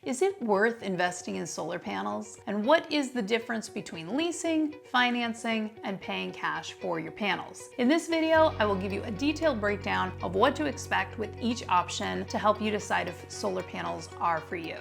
Is it worth investing in solar panels? And what is the difference between leasing, financing, and paying cash for your panels? In this video, I will give you a detailed breakdown of what to expect with each option to help you decide if solar panels are for you.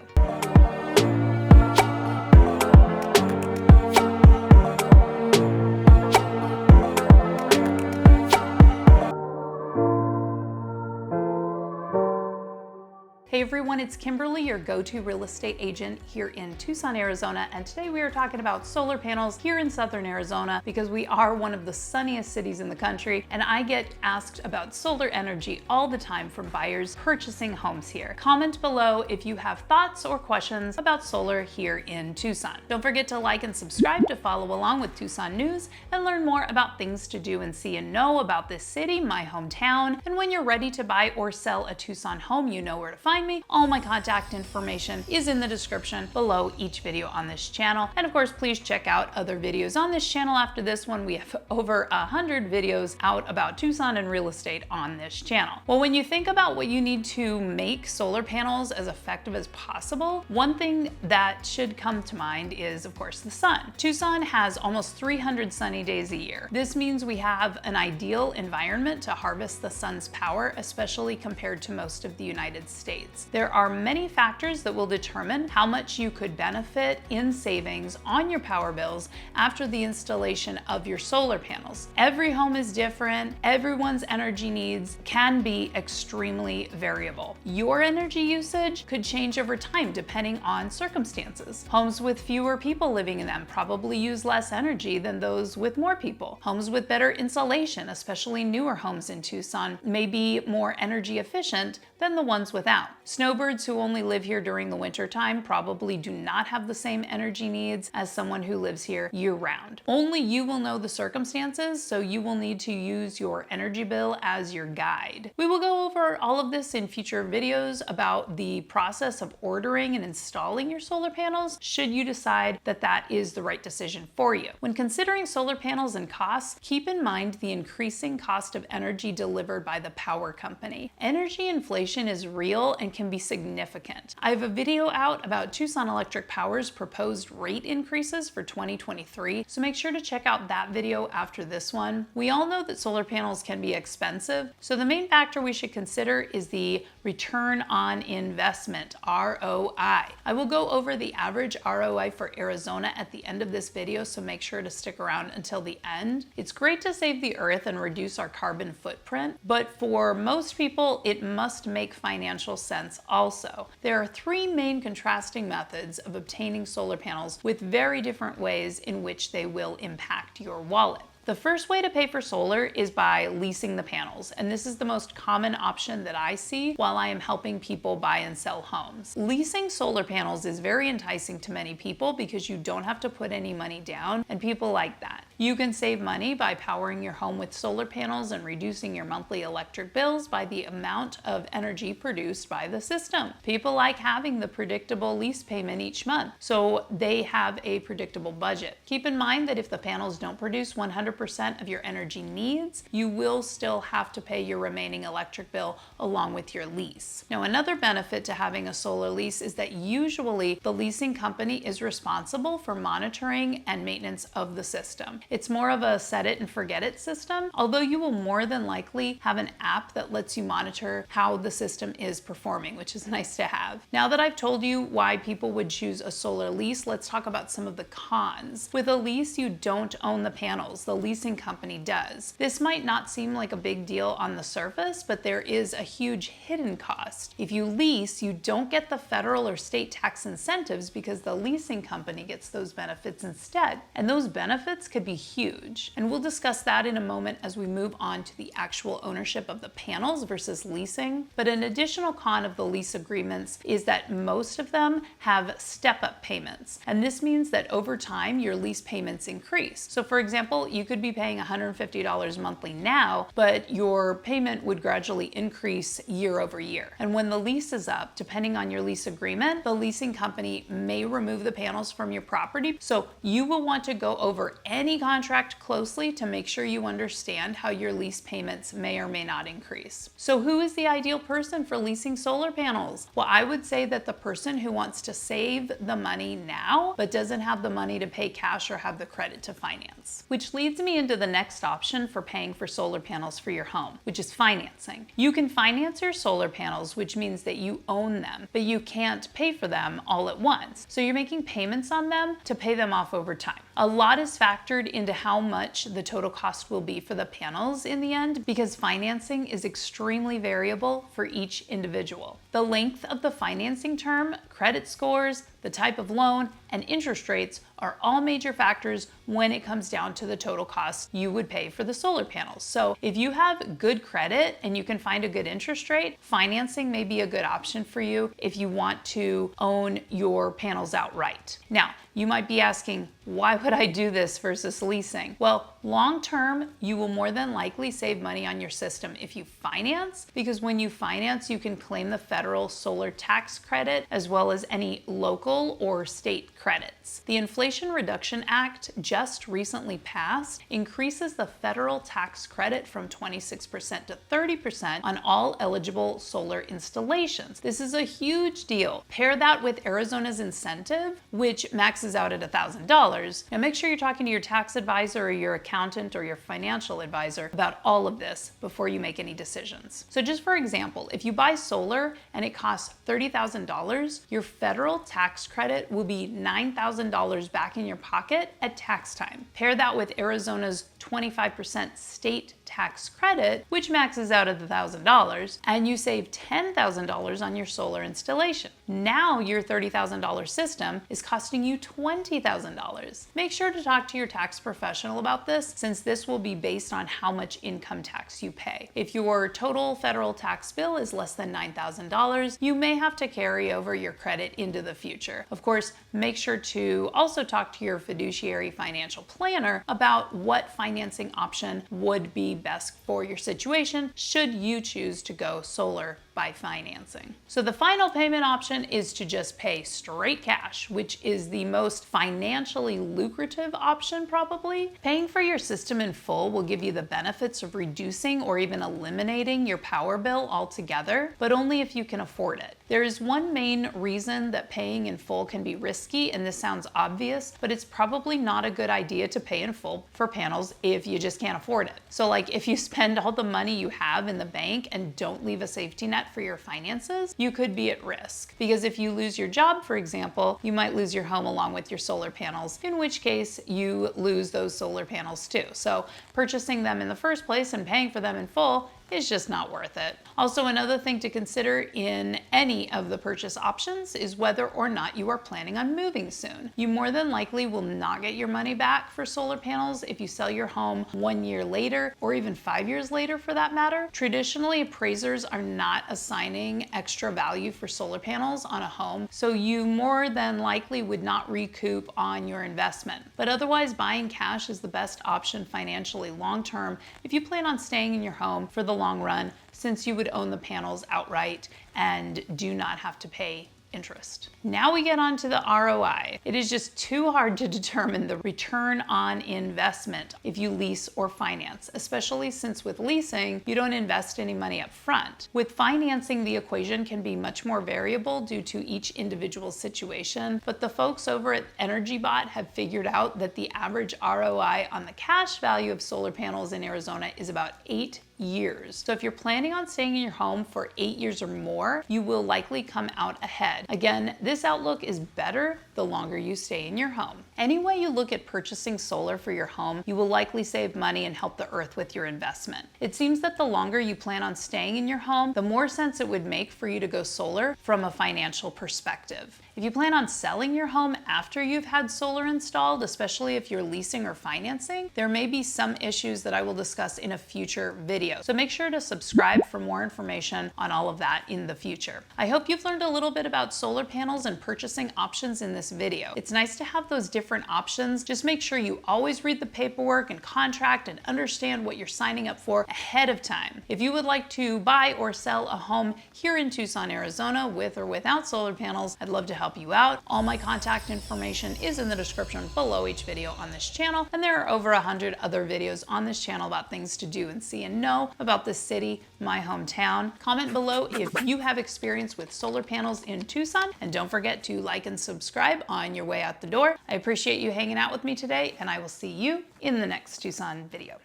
Hey everyone, it's Kimberly, your go-to real estate agent here in Tucson, Arizona, and today we are talking about solar panels here in Southern Arizona because we are one of the sunniest cities in the country, and I get asked about solar energy all the time from buyers purchasing homes here. Comment below if you have thoughts or questions about solar here in Tucson. Don't forget to like and subscribe to follow along with Tucson News and learn more about things to do and see and know about this city, my hometown, and when you're ready to buy or sell a Tucson home, you know where to find me. All my contact information is in the description below each video on this channel. And of course, please check out other videos on this channel after this one. We have over 100 videos out about Tucson and real estate on this channel. Well, when you think about what you need to make solar panels as effective as possible, one thing that should come to mind is, of course, the sun. Tucson has almost 300 sunny days a year. This means we have an ideal environment to harvest the sun's power, especially compared to most of the United States. There are many factors that will determine how much you could benefit in savings on your power bills after the installation of your solar panels. Every home is different. Everyone's energy needs can be extremely variable. Your energy usage could change over time depending on circumstances. Homes with fewer people living in them probably use less energy than those with more people. Homes with better insulation, especially newer homes in Tucson, may be more energy efficient than the ones without. Snowbirds who only live here during the winter time probably do not have the same energy needs as someone who lives here year-round. Only you will know the circumstances, so you will need to use your energy bill as your guide. We will go over all of this in future videos about the process of ordering and installing your solar panels, should you decide that that is the right decision for you. When considering solar panels and costs, keep in mind the increasing cost of energy delivered by the power company. Energy inflation is real and can be significant. I have a video out about Tucson Electric Power's proposed rate increases for 2023, so make sure to check out that video after this one. We all know that solar panels can be expensive, so the main factor we should consider is the return on investment, ROI. I will go over the average ROI for Arizona at the end of this video, so make sure to stick around until the end. It's great to save the earth and reduce our carbon footprint, but for most people, it must make financial sense also. There are three main contrasting methods of obtaining solar panels with very different ways in which they will impact your wallet. The first way to pay for solar is by leasing the panels, and this is the most common option that I see while I am helping people buy and sell homes. Leasing solar panels is very enticing to many people because you don't have to put any money down, and people like that. You can save money by powering your home with solar panels and reducing your monthly electric bills by the amount of energy produced by the system. People like having the predictable lease payment each month, so they have a predictable budget. Keep in mind that if the panels don't produce 100% of your energy needs, you will still have to pay your remaining electric bill along with your lease. Now, another benefit to having a solar lease is that usually the leasing company is responsible for monitoring and maintenance of the system. It's more of a set it and forget it system, although you will more than likely have an app that lets you monitor how the system is performing, which is nice to have. Now that I've told you why people would choose a solar lease, let's talk about some of the cons. With a lease, you don't own the panels. The leasing company does. This might not seem like a big deal on the surface, but there is a huge hidden cost. If you lease, you don't get the federal or state tax incentives because the leasing company gets those benefits instead. And those benefits could be huge. And we'll discuss that in a moment as we move on to the actual ownership of the panels versus leasing. But an additional con of the lease agreements is that most of them have step-up payments. And this means that over time, your lease payments increase. So for example, you could could be paying $150 monthly now, but your payment would gradually increase year over year. And when the lease is up, depending on your lease agreement, the leasing company may remove the panels from your property. So you will want to go over any contract closely to make sure you understand how your lease payments may or may not increase. So who is the ideal person for leasing solar panels? Well, I would say that the person who wants to save the money now, but doesn't have the money to pay cash or have the credit to finance. Which leads me into the next option for paying for solar panels for your home, which is financing. You can finance your solar panels, which means that you own them, but you can't pay for them all at once. So you're making payments on them to pay them off over time. A lot is factored into how much the total cost will be for the panels in the end, because financing is extremely variable for each individual. The length of the financing term, credit scores, the type of loan, and interest rates are all major factors when it comes down to the total cost you would pay for the solar panels. So if you have good credit and you can find a good interest rate, financing may be a good option for you if you want to own your panels outright. Now, you might be asking, why would I do this versus leasing? Well, long term, you will more than likely save money on your system if you finance, because when you finance, you can claim the federal solar tax credit as well as any local or state credits. The Inflation Reduction Act, just recently passed, increases the federal tax credit from 26% to 30% on all eligible solar installations. This is a huge deal. Pair that with Arizona's incentive, which maxes out at $1,000. Now make sure you're talking to your tax advisor or your accountant or your financial advisor about all of this before you make any decisions. So just for example, if you buy solar and it costs $30,000, your federal tax credit will be $9,000 back in your pocket at tax time. Pair that with Arizona's 25% state tax credit, which maxes out at $1,000, and you save $10,000 on your solar installation. Now your $30,000 system is costing you $20,000. Make sure to talk to your tax professional about this, since this will be based on how much income tax you pay. If your total federal tax bill is less than $9,000, you may have to carry over your credit into the future. Of course, make sure to also talk to your fiduciary financial planner about what financing option would be best for your situation should you choose to go solar by financing. So the final payment option is to just pay straight cash, which is the most financially lucrative option probably. Paying for your system in full will give you the benefits of reducing or even eliminating your power bill altogether, but only if you can afford it. There is one main reason that paying in full can be risky, and this sounds obvious, but it's probably not a good idea to pay in full for panels if you just can't afford it. So like if you spend all the money you have in the bank and don't leave a safety net for your finances, you could be at risk. Because if you lose your job, for example, you might lose your home along with your solar panels, in which case you lose those solar panels too. So purchasing them in the first place and paying for them in full is just not worth it. Also, another thing to consider in any of the purchase options is whether or not you are planning on moving soon. You more than likely will not get your money back for solar panels if you sell your home 1 year later, or even 5 years later for that matter. Traditionally, appraisers are not assigning extra value for solar panels on a home, so you more than likely would not recoup on your investment. But otherwise, buying cash is the best option financially long term if you plan on staying in your home for the long run, since you would own the panels outright and do not have to pay interest. Now we get on to the ROI. It is just too hard to determine the return on investment if you lease or finance, especially since with leasing, you don't invest any money up front. With financing, the equation can be much more variable due to each individual situation, but the folks over at EnergyBot have figured out that the average ROI on the cash value of solar panels in Arizona is about 8 years. So if you're planning on staying in your home for 8 years or more, you will likely come out ahead. Again, this outlook is better the longer you stay in your home. Any way you look at purchasing solar for your home, you will likely save money and help the earth with your investment. It seems that the longer you plan on staying in your home, the more sense it would make for you to go solar from a financial perspective. If you plan on selling your home after you've had solar installed, especially if you're leasing or financing, there may be some issues that I will discuss in a future video. video. So make sure to subscribe for more information on all of that in the future. I hope you've learned a little bit about solar panels and purchasing options in this video. It's nice to have those different options. Just make sure you always read the paperwork and contract and understand what you're signing up for ahead of time. If you would like to buy or sell a home here in Tucson, Arizona with or without solar panels, I'd love to help you out. All my contact information is in the description below each video on this channel, and there are over 100 other videos on this channel about things to do and see and know about this city, my hometown. Comment below if you have experience with solar panels in Tucson, and don't forget to like and subscribe on your way out the door. I appreciate you hanging out with me today, and I will see you in the next Tucson video.